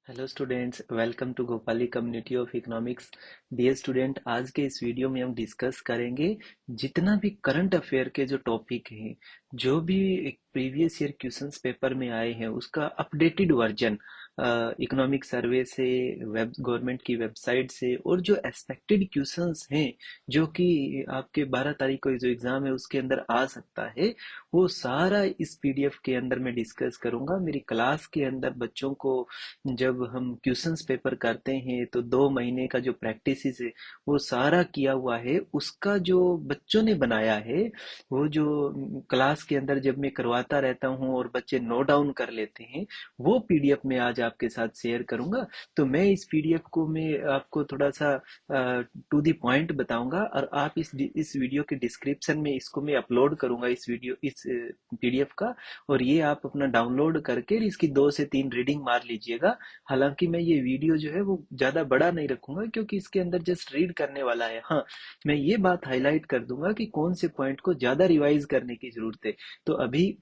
Hello students, welcome to Bhopali community of economics. Dear student, आज के इस वीडियो में हम डिस्कस करेंगे जितना भी करंट अफेयर के जो टॉपिक हैं, जो भी प्रीवियस ईयर क्वेश्चंस पेपर में आए हैं उसका अपडेटेड वर्जन इकोनॉमिक सर्वे से, वेब गवर्नमेंट की वेबसाइट से, और जो एक्सपेक्टेड क्वेश्चंस हैं जो कि आपके 12 तारीख को जो एग्जाम है उसके अंदर आ सकता है, वो सारा इस पीडीएफ के अंदर मैं डिस्कस करूंगा। मेरी क्लास के अंदर बच्चों को जब हम क्वेश्चंस पेपर करते हैं तो 2 महीने का जो प्रैक्टिस है वो सारा किया हुआ है। उसका जो बच्चों ने बनाया है, वो जो क्लास के अंदर जब मैं करवाता रहता हूँ और बच्चे नोट डाउन कर लेते हैं, वो पीडीएफ में आज आपके साथ शेयर करूंगा। तो मैं इस पीडीएफ को मैं आपको थोड़ा सा टू द पॉइंट बताऊंगा, और आप इस वीडियो के डिस्क्रिप्शन में इसको मैं अपलोड करूंगा, इस पीडीएफ का। और ये आप अपना डाउनलोड करके इसकी 2 से 3 रीडिंग मार लीजिएगा। हालांकि मैं ये वीडियो जो है वो ज्यादा बड़ा नहीं रखूंगा, क्योंकि इसके अंदर जस्ट रीड करने वाला है। हाँ, मैं ये बात हाईलाइट कर दूंगा कि कौन से पॉइंट को ज्यादा रिवाइज करने की जरूरत है। तो अभी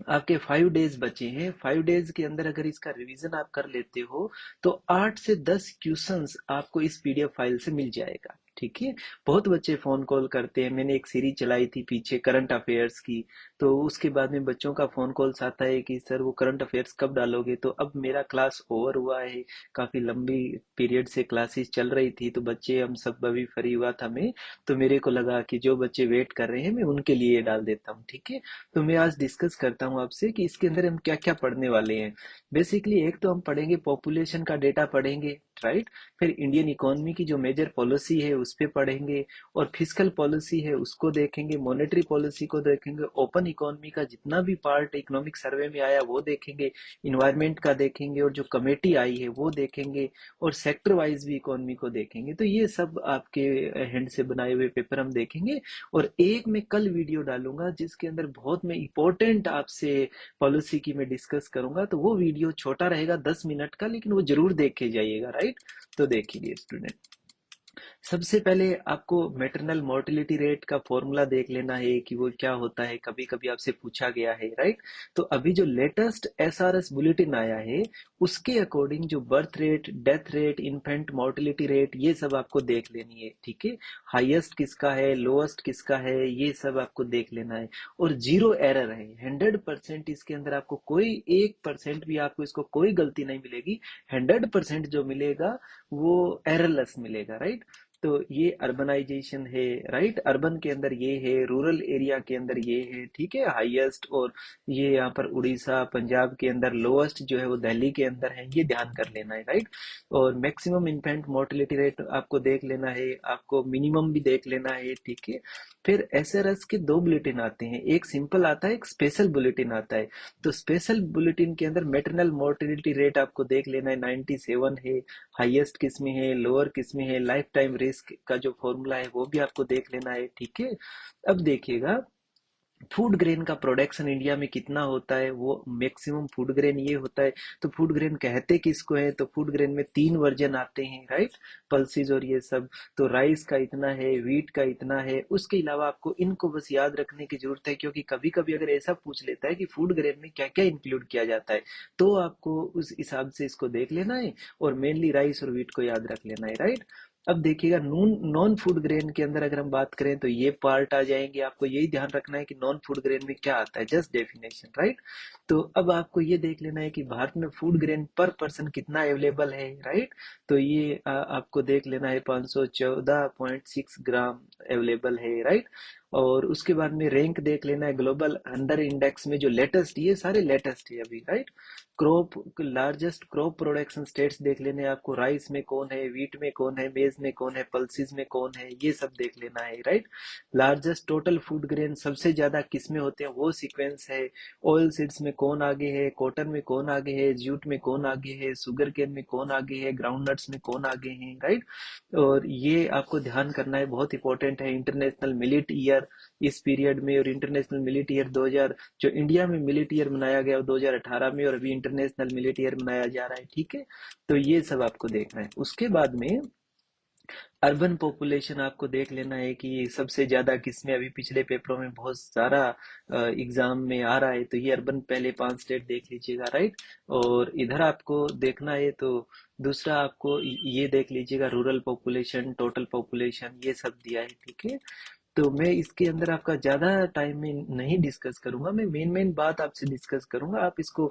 आपके 5 डेज बचे हैं। 5 डेज के अंदर अगर इसका रिवीजन आप कर लेते हो तो 8 से 10 क्वेश्चंस आपको इस पीडीएफ फाइल से मिल जाएगा। ठीक है। बहुत बच्चे फोन कॉल करते हैं। मैंने एक सीरीज चलाई थी पीछे करंट अफेयर्स की, तो उसके बाद में बच्चों का फोन कॉल्स आता है कि सर वो करंट अफेयर्स कब डालोगे। तो अब मेरा क्लास ओवर हुआ है, काफी लंबी पीरियड से क्लासेस चल रही थी, तो बच्चे हम सब अभी फ्री हुआ था मैं, तो मेरे को लगा कि जो बच्चे वेट कर रहे हैं मैं उनके लिए डाल देता हूँ। ठीक है। तो मैं आज डिस्कस करता हूँ आपसे कि इसके अंदर हम क्या क्या पढ़ने वाले हैं। बेसिकली एक तो हम पढ़ेंगे पॉपुलेशन का डेटा पढ़ेंगे, राइट। फिर इंडियन इकोनॉमी की जो मेजर पॉलिसी है उस पे पढ़ेंगे, और फिस्कल पॉलिसी है उसको देखेंगे, मॉनेटरी पॉलिसी को देखेंगे, ओपन इकोनॉमी का जितना भी पार्ट इकोनॉमिक सर्वे में आया वो देखेंगे, इन्वायरमेंट का देखेंगे, और जो कमेटी आई है वो देखेंगे, और सेक्टर वाइज भी इकोनॉमी को देखेंगे। तो ये सब आपके हैंड से बनाए हुए पेपर हम देखेंगे। और एक मैं कल वीडियो डालूंगा जिसके अंदर बहुत मैं इंपॉर्टेंट आपसे पॉलिसी की मैं डिस्कस करूंगा। तो वो वीडियो छोटा रहेगा, 10 मिनट का, लेकिन वो जरूर देखे जाइएगा, राइट। तो देखिए स्टूडेंट, सबसे पहले आपको मैटरनल मोर्टेलिटी रेट का फॉर्मूला देख लेना है कि वो क्या होता है। कभी कभी आपसे पूछा गया है, राइट। तो अभी जो लेटेस्ट एसआरएस बुलेटिन आया है उसके अकॉर्डिंग जो birth rate, death rate, infant mortality rate, ये सब आपको देख लेनी है। ठीक है। हाईएस्ट किसका है, लोएस्ट किसका है, ये सब आपको देख लेना है। और जीरो एरर है, 100%। इसके अंदर आपको कोई 1% भी आपको इसको कोई गलती नहीं मिलेगी। 100% जो मिलेगा वो एररलेस मिलेगा, राइट। तो ये अर्बनाइजेशन है, राइट। अर्बन के अंदर ये है, रूरल एरिया के अंदर ये है, ठीक है, हाईएस्ट। और ये यहाँ पर उड़ीसा, पंजाब के अंदर लोएस्ट जो है वो दिल्ली के अंदर है, ये ध्यान कर लेना है, राइट। और मैक्सिमम इन्फेंट मोर्टेलिटी रेट आपको देख लेना है, आपको मिनिमम भी देख लेना है, ठीक है। फिर एसआरएस के 2 बुलेटिन आते हैं, एक सिंपल आता है, एक स्पेशल बुलेटिन आता है। तो स्पेशल बुलेटिन के अंदर मैटरनल मोर्टेलिटी रेट आपको देख लेना है, 97 है। हाईएस्ट किस में है, लोअर किस में है, लाइफ टाइम रिस्क का जो फॉर्मूला है वो भी आपको देख लेना है, ठीक है। अब देखिएगा, फूड ग्रेन का प्रोडक्शन इंडिया में कितना होता है, वो मैक्सिमम फूड ग्रेन ये होता है। तो फूड ग्रेन कहते किसको है, तो फूड ग्रेन में 3 वर्जन आते हैं, राइट। पल्सिस और ये सब। तो राइस का इतना है, व्हीट का इतना है। उसके अलावा आपको इनको बस याद रखने की जरूरत है, क्योंकि कभी कभी अगर ऐसा पूछ लेता है कि फूड ग्रेन में क्या क्या इंक्लूड किया जाता है, तो आपको उस हिसाब से इसको देख लेना है। और मेनली राइस और व्हीट को याद रख लेना है, राइट। अब देखिएगा, नॉन नॉन फूड ग्रेन के अंदर अगर हम बात करें तो ये पार्ट आ जाएंगे। आपको यही ध्यान रखना है कि नॉन फूड ग्रेन में क्या आता है, जस्ट डेफिनेशन, राइट। तो अब आपको ये देख लेना है कि भारत में फूड ग्रेन पर पर्सन कितना अवेलेबल है, राइट। तो ये आपको देख लेना है, 514.6 ग्राम अवेलेबल है, राइट। और उसके बाद में रैंक देख लेना है ग्लोबल अंडर इंडेक्स में, जो लेटेस्ट, ये सारे लेटेस्ट है अभी, right. Crop, largest crop production states देख लेने हैं आपको, राइस में कौन है, व्हीट में कौन है, मेज में कौन है, पल्सिस में कौन है, ये सब देख लेना है, right. Largest total food grain सबसे ज्यादा किस में होते हैं वो सीक्वेंस है। ऑयल सीड्स में कौन आगे है, कॉटन में कौन आगे है, जूट में कौन आगे है, शुगर केन में कौन आगे है, ग्राउंड नट्स में कौन आगे है, राइट। और ये आपको ध्यान करना है, बहुत इंपॉर्टेंट है। इंटरनेशनल मिलिट ईयर इस पीरियड में, और इंटरनेशनल मिलिट ईयर 2000, जो इंडिया में मिलिट ईयर मनाया गया वो 2018 में, और अभी इंटरनेशनल मिलिट ईयर मनाया जा रहा है, ठीक है। तो ये सब आपको देखना है। उसके बाद में अर्बन पॉपुलेशन आपको देख लेना है कि सबसे ज्यादा किसमें, अभी पिछले पेपरों में बहुत सारा एग्जाम में आ रहा है, तो ये अर्बन पहले 5 स्टेट देख लीजिएगा, राइट। और इधर आपको देखना है तो दूसरा आपको ये देख लीजिएगा, रूरल पॉपुलेशन, टोटल पॉपुलेशन, ये सब दिया है, ठीक है। तो मैं इसके अंदर आपका ज्यादा टाइम में नहीं डिस्कस करूंगा, मैं मेन मेन बात आपसे डिस्कस करूंगा, आप इसको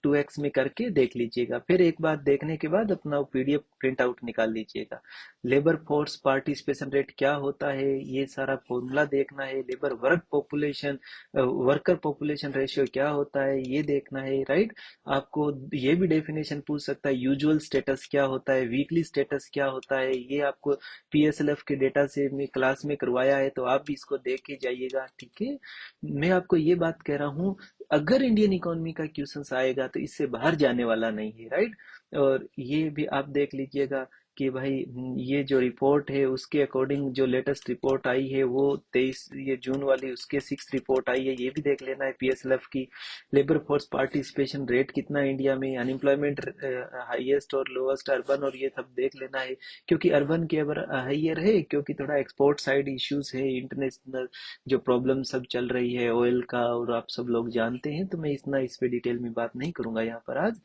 2x में करके देख लीजिएगा। फिर एक बात देखने के बाद अपना पीडीएफ प्रिंट आउट निकाल लीजिएगा। लेबर फोर्स पार्टिसिपेशन रेट क्या होता है, ये सारा फॉर्मूला देखना है। Labour work population, worker population ratio क्या होता है, ये देखना है, राइट। आपको ये भी डेफिनेशन पूछ सकता है, यूजुअल स्टेटस क्या होता है, वीकली स्टेटस क्या होता है, ये आपको पीएसएलएफ के डेटा से में क्लास में करवाया है, तो आप भी इसको देख के जाइएगा, ठीक है। मैं आपको ये बात कह रहा हूँ, अगर इंडियन इकोनॉमी का क्वेश्चन आएगा तो इससे बाहर जाने वाला नहीं है, राइट। और ये भी आप देख लीजिएगा कि भाई ये जो रिपोर्ट है उसके अकॉर्डिंग जो लेटेस्ट रिपोर्ट आई है वो 23 ये जून वाली, उसके 6 रिपोर्ट आई है, ये भी देख लेना है पीएसएलएफ की। लेबर फोर्स पार्टिसिपेशन रेट कितना है इंडिया में, अनएम्प्लॉयमेंट हाईएस्ट और लोएस्ट अर्बन, और ये सब देख लेना है। क्योंकि अर्बन के अगर हाइयर है, क्योंकि थोड़ा एक्सपोर्ट साइड इश्यूज है, इंटरनेशनल जो प्रॉब्लम सब चल रही है ऑयल का, और आप सब लोग जानते हैं, तो मैं इतना इस पे डिटेल में बात नहीं करूंगा यहाँ पर आज।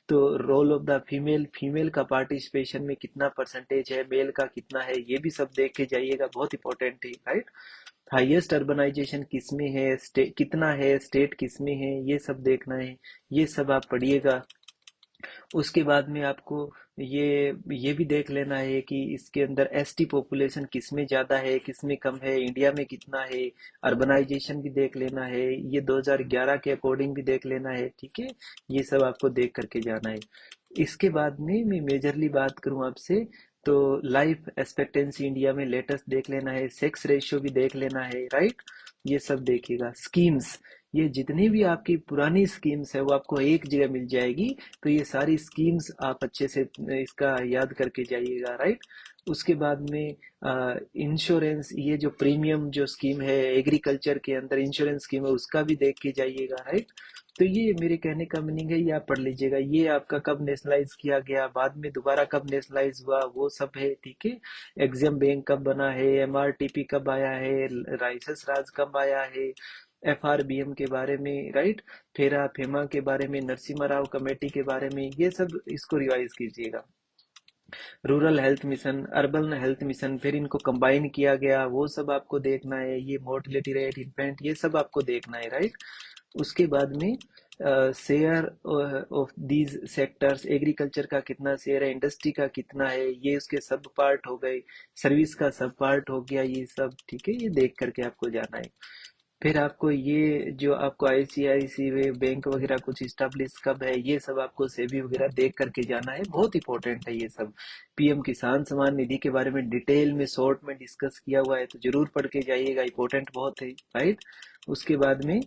तो role of the female, female का पार्टिसिपेशन में कितना परसेंटेज है, मेल का कितना है, ये भी सब देख के जाइएगा, बहुत इंपॉर्टेंट है, राइट। हाईएस्ट अर्बनाइजेशन किसमें है, स्टेट कितना है, स्टेट किसमें है, ये सब देखना है, ये सब आप पढ़िएगा। उसके बाद में आपको ये भी देख लेना है कि इसके अंदर एसटी पॉपुलेशन किसमें ज्यादा है, किसमें कम है, इंडिया में कितना है। अर्बनाइजेशन भी देख लेना है, ये 2011 के अकॉर्डिंग भी देख लेना है, ठीक है। ये सब आपको देख करके जाना है। इसके बाद में मैं मेजरली बात करूं आपसे, तो लाइफ एक्सपेक्टेंसी इंडिया में लेटेस्ट देख लेना है, सेक्स रेशियो भी देख लेना है, राइट। ये सब देखिएगा। स्कीम्स, ये जितनी भी आपकी पुरानी स्कीम्स है वो आपको एक जगह मिल जाएगी, तो ये सारी स्कीम्स आप अच्छे से इसका याद करके जाइएगा, राइट। उसके बाद में इंश्योरेंस, ये जो प्रीमियम जो स्कीम है एग्रीकल्चर के अंदर इंश्योरेंस स्कीम है, उसका भी देख के जाइएगा, राइट। तो ये मेरे कहने का मीनिंग है, ये आप पढ़ लीजिएगा, ये आपका कब नेशनलाइज किया गया, बाद में दोबारा कब नेशनलाइज हुआ, वो सब है, ठीक है। एग्जिम बैंक कब बना है, एमआरटीपी कब आया है, राइसेस राज कब आया है, एफआरबीएम के बारे में, राइट। फेरा फेमा के बारे में, नरसिम्हा राव कमेटी के बारे में, ये सब इसको रिवाइज कीजिएगा। Rural health mission, urban health mission, फिर इनको कंबाइन किया गया, वो सब आपको देखना है। ये मोर्टिलिटी रेट, इन्फेंट, ये सब आपको देखना है, राइट। उसके बाद में share of these sectors, agriculture का कितना शेयर है, इंडस्ट्री का कितना है, ये उसके सब पार्ट हो गए, सर्विस का सब पार्ट हो गया, ये सब, ठीक है। ये देख करके आपको जाना है। फिर आपको ये जो आपको आईसीआईसी बैंक वगैरह कुछ स्टैब्लिश कब है, ये सब आपको सेबी वगैरह देख करके जाना है, बहुत इंपॉर्टेंट है ये सब। पीएम किसान सम्मान निधि के बारे में डिटेल में शॉर्ट में डिस्कस किया हुआ है, तो जरूर पढ़ के जाइएगा, इंपॉर्टेंट बहुत है, राइट। उसके बाद में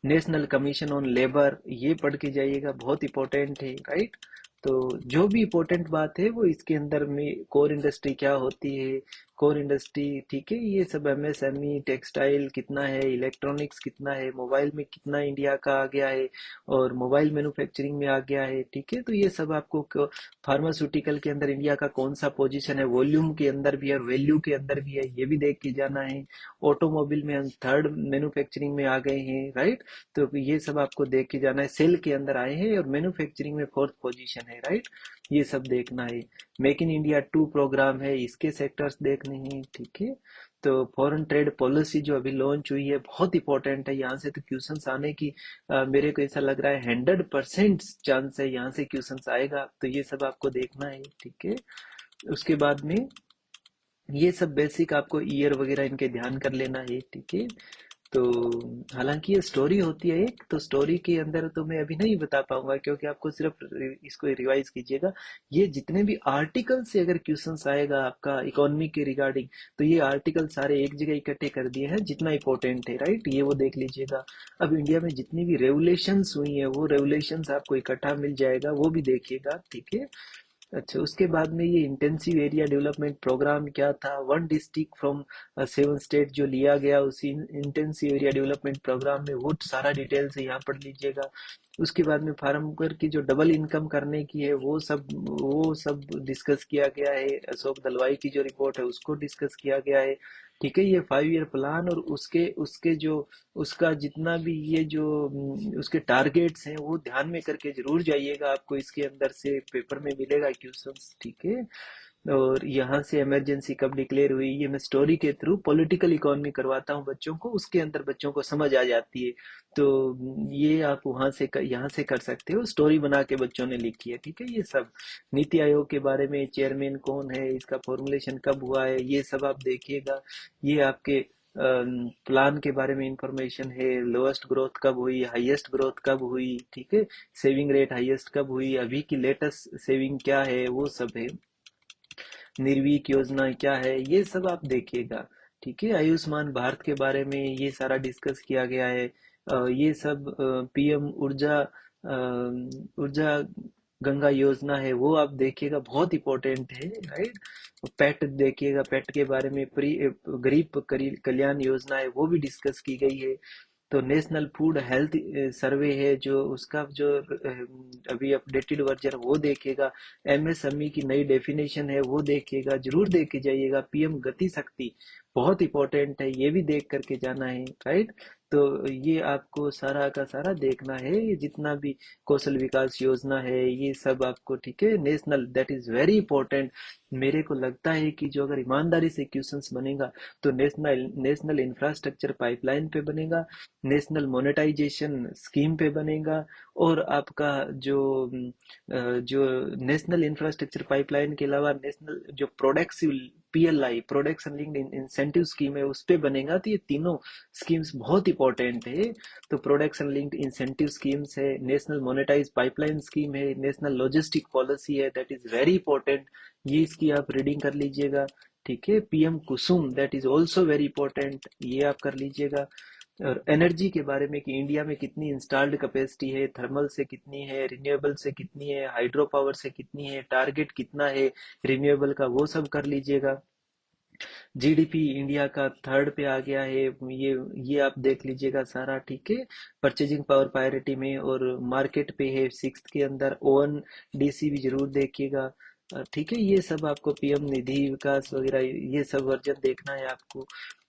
नेशनल कमीशन ऑन लेबर, ये पढ़ के जाइएगा, बहुत इंपॉर्टेंट है, राइट। तो जो भी इंपॉर्टेंट बात है वो इसके अंदर में, कोर इंडस्ट्री क्या होती है, कोर इंडस्ट्री, ठीक है, ये सब एमएसएमई, टेक्सटाइल कितना है, इलेक्ट्रॉनिक्स कितना है, मोबाइल में कितना इंडिया का आ गया है, और मोबाइल मैन्युफैक्चरिंग में आ गया है, ठीक है। तो ये सब आपको, फार्मास्यूटिकल के अंदर इंडिया का कौन सा पोजीशन है, वॉल्यूम के अंदर भी है और वैल्यू के अंदर भी है, ये भी देख के जाना है। ऑटोमोबाइल में हम थर्ड मैन्युफैक्चरिंग में आ गए हैं, राइट। तो ये सब आपको देख के जाना है। सेल के अंदर आए हैं और मैन्युफैक्चरिंग में फोर्थ पोजीशन है, राइट। ये सब देखना है। मेक इन इंडिया 2 प्रोग्राम है, इसके सेक्टर्स देखने हैं, ठीक है। तो फॉरेन ट्रेड पॉलिसी जो अभी लॉन्च हुई है, बहुत इंपॉर्टेंट है, यहाँ से तो क्वेश्चंस आने की मेरे को ऐसा लग रहा है 100% चांस है यहाँ से क्वेश्चंस आएगा, तो ये सब आपको देखना है, ठीक है। उसके बाद में ये सब बेसिक आपको ईयर वगैरह इनके ध्यान कर लेना है, ठीक है। तो हालांकि ये स्टोरी होती है एक, तो स्टोरी के अंदर तो मैं अभी नहीं बता पाऊंगा, क्योंकि आपको सिर्फ इसको रिवाइज कीजिएगा। ये जितने भी आर्टिकल से अगर क्वेश्चंस आएगा आपका इकोनॉमी के रिगार्डिंग, तो ये आर्टिकल सारे एक जगह इकट्ठे कर दिए हैं, जितना इंपॉर्टेंट है, राइट, ये वो देख लीजिएगा। अब इंडिया में जितनी भी रेगुलेशंस हुई है, वो रेगुलेशंस आपको इकट्ठा मिल जाएगा, वो भी देखिएगा, ठीक है। अच्छा, उसके बाद में ये इंटेंसिव एरिया डेवलपमेंट प्रोग्राम क्या था, 1 डिस्ट्रिक्ट फ्रॉम 7 स्टेट जो लिया गया, उसी इंटेंसिव एरिया डेवलपमेंट प्रोग्राम में वो सारा डिटेल से यहाँ पढ़ लीजिएगा। उसके बाद में फार्मर की जो डबल इनकम करने की है वो सब डिस्कस किया गया है। अशोक दलवाई की जो रिपोर्ट है उसको डिस्कस किया गया है। ठीक है, ये 5 ईयर प्लान और उसके उसके जो उसका जितना भी ये जो उसके टारगेट्स हैं वो ध्यान में करके जरूर जाइएगा, आपको इसके अंदर से पेपर में मिलेगा क्वेश्चंस। ठीक है, और यहाँ से इमरजेंसी कब डिक्लेयर हुई ये मैं स्टोरी के थ्रू पॉलिटिकल इकोनॉमी करवाता हूँ बच्चों को, उसके अंदर बच्चों को समझ आ जाती है। तो ये आप वहां से यहाँ से कर सकते हो, स्टोरी बना के बच्चों ने लिखी है। ठीक है, ये सब नीति आयोग के बारे में चेयरमैन कौन है, इसका फॉर्मुलेशन कब हुआ है, ये सब आप देखिएगा। ये आपके प्लान के बारे में इंफॉर्मेशन है, लोएस्ट ग्रोथ कब हुई, हाईएस्ट ग्रोथ कब हुई। ठीक है, सेविंग रेट हाईएस्ट कब हुई, अभी की लेटेस्ट सेविंग क्या है, वो सब है। निर्वीक योजना क्या है, ये सब आप देखिएगा। ठीक है, आयुष्मान भारत के बारे में ये सारा डिस्कस किया गया है। ये सब पीएम ऊर्जा गंगा योजना है वो आप देखिएगा, बहुत इंपॉर्टेंट है। राइट, पेट देखिएगा, पेट के बारे में गरीब कल्याण योजना है वो भी डिस्कस की गई है। तो नेशनल फूड हेल्थ सर्वे है जो उसका जो अभी अपडेटेड वर्जन वो देखेगा। एमएसएमई की नई डेफिनेशन है वो देखिएगा, जरूर देख के जाइएगा। पीएम गति शक्ति बहुत इंपॉर्टेंट है, ये भी देख करके जाना है। राइट, तो ये आपको सारा का सारा देखना है, ये जितना भी कौशल विकास योजना है ये सब आपको। ठीक है, national that is very important. मेरे को लगता है कि जो अगर ईमानदारी से क्वेश्चंस बनेगा तो नेशनल नेशनल इंफ्रास्ट्रक्चर पाइपलाइन पे बनेगा, नेशनल मोनेटाइजेशन स्कीम पे बनेगा, और आपका जो जो नेशनल इंफ्रास्ट्रक्चर पाइपलाइन के अलावा नेशनल जो productive PLI production linked incentive scheme है उस पे बनेगा। तो ये तीनों स्कीम्स बहुत इंपॉर्टेंट है। तो प्रोडक्शन लिंक्ड इंसेंटिव स्कीम्स है, नेशनल मोनेटाइज पाइपलाइन स्कीम है, नेशनल लॉजिस्टिक पॉलिसी है, दैट इज वेरी इंपॉर्टेंट। ये इसकी आप रीडिंग कर लीजिएगा। ठीक है, PM Kusum that is also very important, ये आप कर लीजिएगा। और एनर्जी के बारे में कि इंडिया में कितनी इंस्टॉल्ड कैपेसिटी है, थर्मल से कितनी है, रिन्यूएबल से कितनी है, हाइड्रो पावर से कितनी है, टारगेट कितना है रिन्यूएबल का, वो सब कर लीजिएगा। जीडीपी इंडिया का थर्ड पे आ गया है, ये आप देख लीजिएगा सारा। ठीक है, परचेजिंग पावर प्रायोरिटी में, और मार्केट पे है सिक्स के अंदर। ओवन डीसी भी जरूर देखिएगा। ठीक है, ये सब आपको पीएम निधि विकास वगैरह ये सब वर्जन देखना है आपको।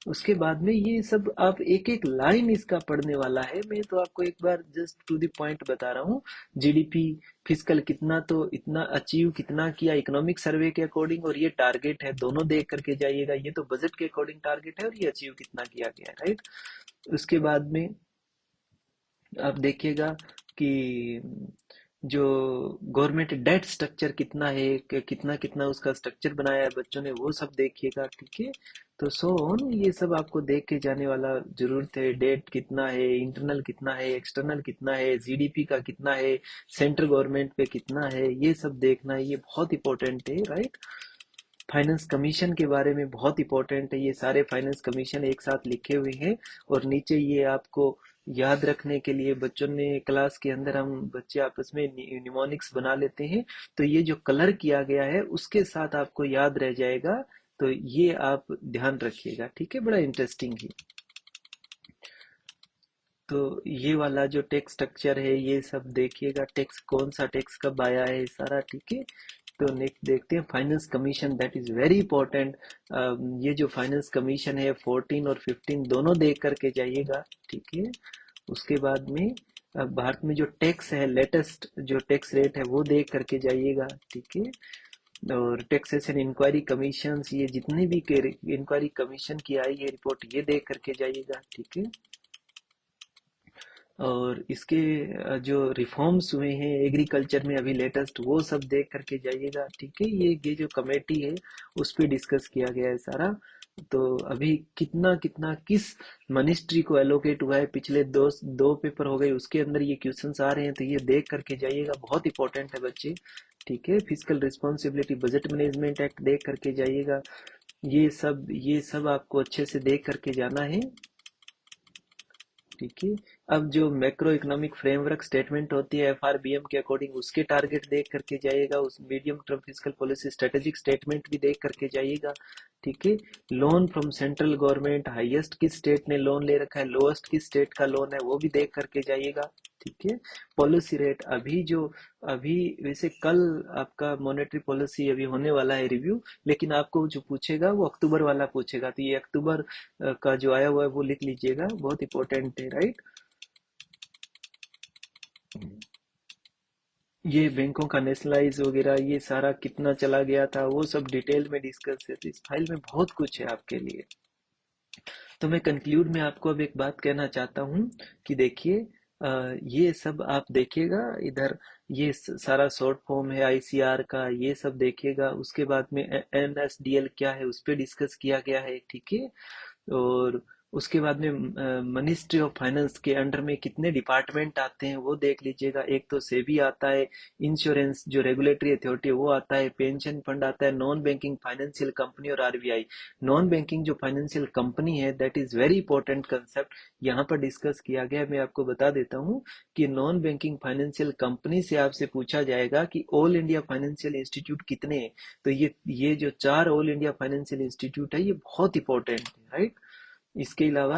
उसके बाद में ये सब आप एक एक लाइन इसका पढ़ने वाला है, मैं तो आपको एक बार जस्ट टू द पॉइंट बता रहा हूँ। जीडीपी फिजिकल कितना, तो इतना अचीव कितना किया इकोनॉमिक सर्वे के अकॉर्डिंग, और ये टारगेट है, दोनों देख करके जाइएगा। ये तो बजट के अकॉर्डिंग टारगेट है और ये अचीव कितना किया गया है। राइट, उसके बाद में आप देखिएगा कि जो गवर्नमेंट डेट स्ट्रक्चर कितना है, कितना कितना उसका स्ट्रक्चर बनाया है बच्चों ने, वो सब देखिएगा। ठीक है, तो सो ऑन ये सब आपको देख के जाने वाला जरूरत है। डेट कितना है, इंटरनल कितना है, एक्सटर्नल कितना है, जीडीपी का कितना है, सेंट्रल गवर्नमेंट पे कितना है, ये सब देखना है, ये बहुत इंपॉर्टेंट है। राइट, फाइनेंस कमीशन के बारे में बहुत इंपॉर्टेंट है, ये सारे फाइनेंस कमीशन एक साथ लिखे हुए हैं। और नीचे ये आपको याद रखने के लिए बच्चों ने क्लास के अंदर, हम बच्चे आपस में निमोनिक्स बना लेते हैं, तो ये जो कलर किया गया है उसके साथ आपको याद रह जाएगा। तो ये आप ध्यान रखिएगा। ठीक है, बड़ा इंटरेस्टिंग है। तो ये वाला जो टेक्स्ट स्ट्रक्चर है ये सब देखिएगा, टेक्स्ट कौन सा टेक्स्ट कब आया है सारा। ठीक है, तो नेक्स्ट देखते हैं finance commission, that is very important. ये जो फाइनेंस कमीशन है 14 और 15 दोनों देख करके जाइएगा। ठीक है, उसके बाद में भारत में जो टैक्स है, लेटेस्ट जो टैक्स रेट है वो देख करके जाइएगा। ठीक है, और टैक्सेशन इंक्वायरी कमीशन, ये जितनी भी इंक्वायरी कमीशन की आई है रिपोर्ट ये देख करके जाइएगा। ठीक है, और इसके जो रिफॉर्म्स हुए हैं एग्रीकल्चर में अभी लेटेस्ट, वो सब देख करके जाइएगा। ठीक है, ये जो कमेटी है उस पे डिस्कस किया गया है सारा। तो अभी कितना कितना किस मिनिस्ट्री को एलोकेट हुआ है, पिछले दो दो पेपर हो गए उसके अंदर ये क्वेश्चंस आ रहे हैं, तो ये देख करके जाइएगा, बहुत इंपॉर्टेंट है बच्चे। ठीक है, physical responsibility budget management act देख करके जाइएगा। ये सब आपको अच्छे से देख करके जाना है। ठीक है, अब जो मैक्रो इकोनॉमिक फ्रेमवर्क स्टेटमेंट होती है एफआरबीएम के अकॉर्डिंग, उसके टारगेट देख करके जाइएगा। उस medium term physical policy strategic statement भी देख करके जाइएगा। ठीक है। Loan from central government, highest किस स्टेट ने लोन ले रखा है, लोएस्ट किस स्टेट का लोन है, वो भी देख करके जाइएगा। ठीक है। पॉलिसी रेट अभी वैसे कल आपका मॉनेटरी पॉलिसी अभी होने वाला है रिव्यू, लेकिन आपको जो पूछेगा वो अक्टूबर वाला पूछेगा, तो ये अक्टूबर का जो आया हुआ है वो लिख लीजिएगा, बहुत इंपॉर्टेंट है, राइट। ये बैंकों का नेशनलाइज वगैरह ये सारा कितना चला गया था वो सब डिटेल में डिस्कस है, तो इस फाइल में बहुत कुछ है आपके लिए। तो मैं कंक्लूड में आपको अब एक बात कहना चाहता हूँ कि देखिए, ये सब आप देखिएगा इधर, ये सारा शॉर्ट फॉर्म है आईसीआर का, ये सब देखिएगा। उसके बाद में एनएसडीएल क्या है उस पर डिस्कस किया गया है। ठीक है। और उसके बाद में मिनिस्ट्री ऑफ फाइनेंस के अंडर में कितने डिपार्टमेंट आते हैं वो देख लीजिएगा। एक तो सेबी आता है, इंश्योरेंस जो रेगुलेटरी अथॉरिटी है वो आता है, पेंशन फंड आता है, नॉन बैंकिंग फाइनेंशियल कंपनी और आरबीआई। नॉन बैंकिंग जो फाइनेंशियल कंपनी है that is very important concept, यहाँ पर डिस्कस किया गया है। मैं आपको बता देता हूँ कि नॉन बैंकिंग फाइनेंशियल कंपनी से आपसे पूछा जाएगा कि ऑल इंडिया फाइनेंशियल इंस्टीट्यूट कितने हैं। तो ये जो 4 ऑल इंडिया फाइनेंशियल इंस्टीट्यूट है ये बहुत इंपॉर्टेंट है, राइट। इसके अलावा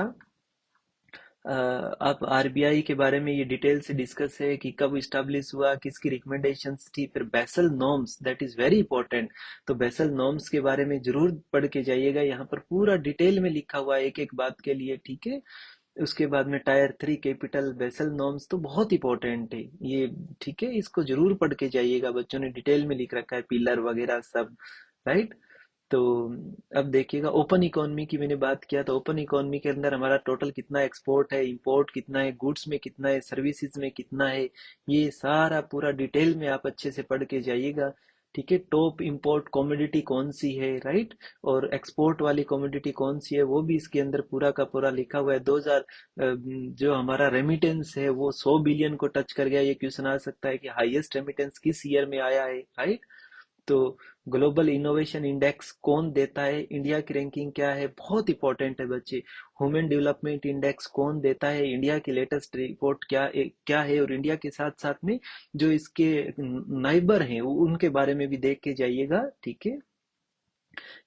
आप आरबीआई के बारे में ये डिटेल से डिस्कस है कि कब इस्टेब्लिश हुआ, किसकी रिकमेंडेशंस थी। फिर Basel norms that is very important, तो बेसल नॉर्म्स के बारे में जरूर पढ़ के जाइएगा, यहाँ पर पूरा डिटेल में लिखा हुआ है एक एक बात के लिए। ठीक है। उसके बाद में टायर 3 कैपिटल बेसल नॉर्म्स तो बहुत इंपॉर्टेंट है ये। ठीक है, इसको जरूर पढ़ के जाइएगा, बच्चों ने डिटेल में लिख रखा है पिलर वगैरह सब, राइट। तो अब देखिएगा ओपन इकोनॉमी की मैंने बात किया, तो ओपन इकोनॉमी के अंदर हमारा टोटल कितना एक्सपोर्ट है, इंपोर्ट कितना है, गुड्स में कितना है, सर्विसेज में कितना है, ये सारा पूरा डिटेल में आप अच्छे से पढ़ के जाइएगा। ठीक है। टॉप इंपोर्ट कमोडिटी कौन सी है, राइट, और एक्सपोर्ट वाली कमोडिटी कौन सी है वो भी इसके अंदर पूरा का पूरा लिखा हुआ है। 2000 जो हमारा रेमिटेंस है वो 100 बिलियन को टच कर गया, ये क्वेश्चन आ सकता है कि हाईएस्ट रेमिटेंस किस ईयर में आया है, राइट। तो ग्लोबल इनोवेशन इंडेक्स कौन देता है, इंडिया की रैंकिंग क्या है, बहुत इंपॉर्टेंट है बच्चे। ह्यूमन डेवलपमेंट इंडेक्स कौन देता है, इंडिया की लेटेस्ट रिपोर्ट क्या है, और इंडिया के साथ साथ में जो इसके नाइबर हैं उनके बारे में भी देख के जाइएगा। ठीक है।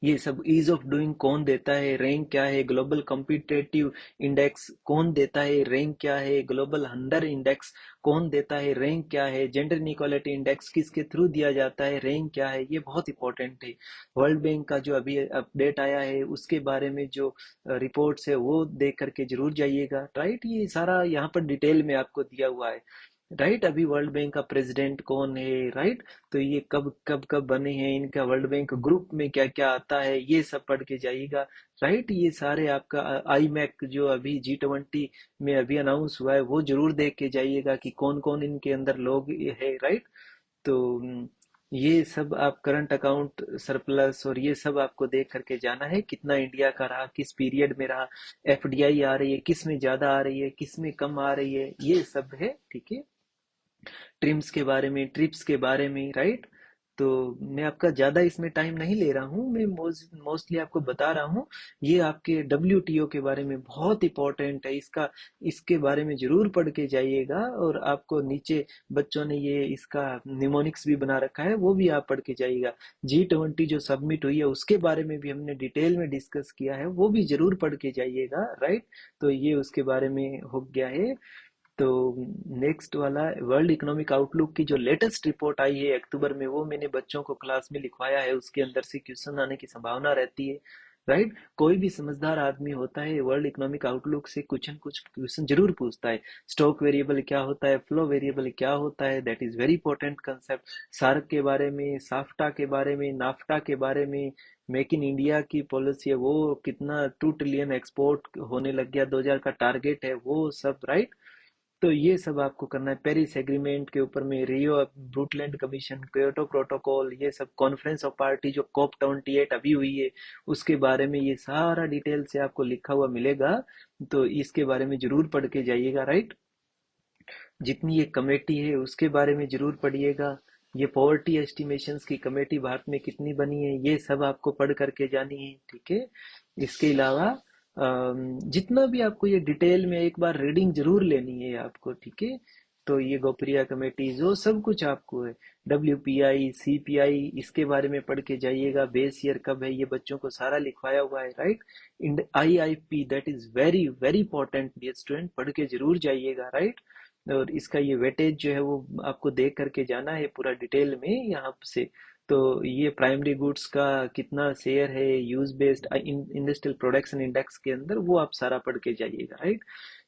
ये सब ईज ऑफ डूइंग कौन देता है, रैंक क्या है, ग्लोबल कॉम्पिटेटिव इंडेक्स कौन देता है, रैंक क्या है, ग्लोबल हंडर इंडेक्स कौन देता है, रैंक क्या है, जेंडर इनइक्वालिटी इंडेक्स किसके थ्रू दिया जाता है, रैंक क्या है, ये बहुत इंपॉर्टेंट है। वर्ल्ड बैंक का जो अभी अपडेट आया है उसके बारे में जो रिपोर्ट्स है वो देख करके जरूर जाइएगा, राइट। ये सारा यहाँ पर डिटेल में आपको दिया हुआ है, राइट। अभी वर्ल्ड बैंक का प्रेसिडेंट कौन है, राइट। तो ये कब कब कब बने हैं, इनका वर्ल्ड बैंक ग्रुप में क्या क्या आता है, ये सब पढ़ के जाइएगा, राइट। ये सारे आपका आई मैक जो अभी G20 में अभी अनाउंस हुआ है वो जरूर देख के जाइएगा कि कौन कौन इनके अंदर लोग है, राइट। तो ये सब आप करंट अकाउंट सरप्लस और ये सब आपको देख करके जाना है, कितना इंडिया का रहा, किस पीरियड में रहा, एफडीआई आ रही है, किस में ज्यादा आ रही है, किस में कम आ रही है, ये सब है। ठीक है। ट्रिम्स के बारे में, ट्रिप्स के बारे में, राइट। तो मैं आपका ज्यादा इसमें टाइम नहीं ले रहा हूँ, मैं मोस्टली आपको बता रहा हूँ। ये आपके डब्ल्यूटीओ के बारे में बहुत इंपॉर्टेंट है, इसके बारे में जरूर पढ़ के जाइएगा। और आपको नीचे बच्चों ने ये इसका निमोनिक्स भी बना रखा है, वो भी आप पढ़ के जाइएगा। G20 जो सबमिट हुई है उसके बारे में भी हमने डिटेल में डिस्कस किया है, वो भी जरूर पढ़ के जाइएगा, राइट। तो ये उसके बारे में हो गया है। तो नेक्स्ट वाला वर्ल्ड इकोनॉमिक आउटलुक की जो लेटेस्ट रिपोर्ट आई है अक्टूबर में, वो मैंने बच्चों को क्लास में लिखवाया है, उसके अंदर से क्वेश्चन आने की संभावना रहती है, राइट। कोई भी समझदार आदमी होता है वर्ल्ड इकोनॉमिक आउटलुक से कुछ न कुछ क्वेश्चन जरूर पूछता है। स्टॉक वेरिएबल क्या होता है, फ्लो वेरिएबल क्या होता है, that is very important concept. SAARC के बारे में, साफ्टा के बारे में, नाफ्टा के बारे में, मेक इन इंडिया की पॉलिसी है वो कितना 2 ट्रिलियन एक्सपोर्ट होने लग गया, 2000 का टारगेट है वो सब, राइट। तो ये सब आपको करना है। पेरिस एग्रीमेंट के ऊपर में, रियो ब्रूटलैंड कमीशन, क्योटो प्रोटोकॉल, ये सब कॉन्फ्रेंस ऑफ पार्टी जो COP28 अभी हुई है उसके बारे में ये सारा डिटेल से आपको लिखा हुआ मिलेगा। तो इसके बारे में जरूर पढ़ के जाइएगा, राइट। जितनी ये कमेटी है उसके बारे में जरूर पढ़िएगा। ये पॉवर्टी एस्टिमेशंस की कमेटी भारत में कितनी बनी है ये सब आपको पढ़ करके जानी है। ठीक है। इसके अलावा जितना भी आपको ये डिटेल में एक बार रीडिंग जरूर लेनी है आपको, ठीक है। तो ये गोप्रिया कमेटी जो सब कुछ आपको है, WPI CPI इसके बारे में पढ़ के जाइएगा, बेस ईयर कब है ये बच्चों को सारा लिखवाया हुआ है, right. IIP that is very very important dear student, पढ़ के जरूर जाइएगा, राइट। और इसका ये वेटेज जो है वो आपको देख करके जाना है पूरा डिटेल में यहाँ से। तो ये प्राइमरी गुड्स का कितना शेयर है use based industrial production index के अंदर, वो आप सारा पढ़ के जाइएगा, राइट।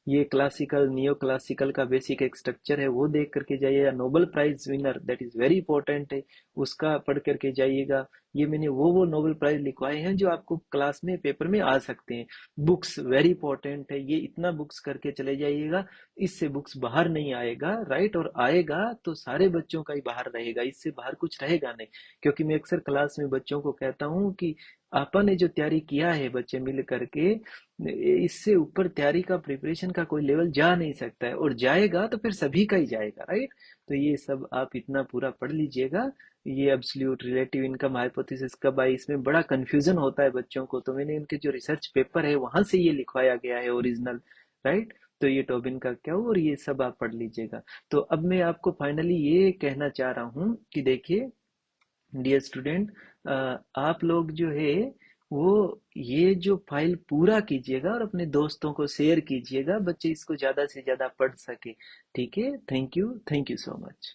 ये क्लासिकल नियो क्लासिकल का बेसिक एक स्ट्रक्चर है वो देख करके जाइएगा। Nobel prize winner that is very important है, उसका पढ़ करके जाइएगा। ये मैंने वो नोबेल प्राइज लिखवाए हैं जो आपको क्लास में पेपर में आ सकते हैं। बुक्स वेरी इंपॉर्टेंट है, ये इतना बुक्स करके चले जाइएगा, इससे बुक्स बाहर नहीं आएगा, राइट। और आएगा तो सारे बच्चों का ही बाहर रहेगा, इससे बाहर कुछ रहेगा नहीं। क्योंकि मैं अक्सर क्लास में बच्चों को कहता हूँ कि आपन ने जो तैयारी किया है बच्चे मिल करके, इससे ऊपर तैयारी का प्रिपरेशन का कोई लेवल जा नहीं सकता है, और जाएगा तो फिर सभी का ही जाएगा, राइट। तो ये सब आप इतना पूरा पढ़ लीजिएगा। ये एब्सोल्यूट रिलेटिव इनकम हाइपोथेसिस कब आई, इसमें बड़ा कंफ्यूजन होता है बच्चों को, तो मैंने इनके जो रिसर्च पेपर है वहां से ये लिखवाया गया है ओरिजिनल, राइट। तो ये टोबिन का क्या हो, और ये सब आप पढ़ लीजिएगा। तो अब मैं आपको फाइनली ये कहना चाह रहा हूँ कि देखिए डियर स्टूडेंट, आप लोग जो है वो ये जो फाइल पूरा कीजिएगा और अपने दोस्तों को शेयर कीजिएगा, बच्चे इसको ज्यादा से ज्यादा पढ़ सके, ठीक है। Thank you so much.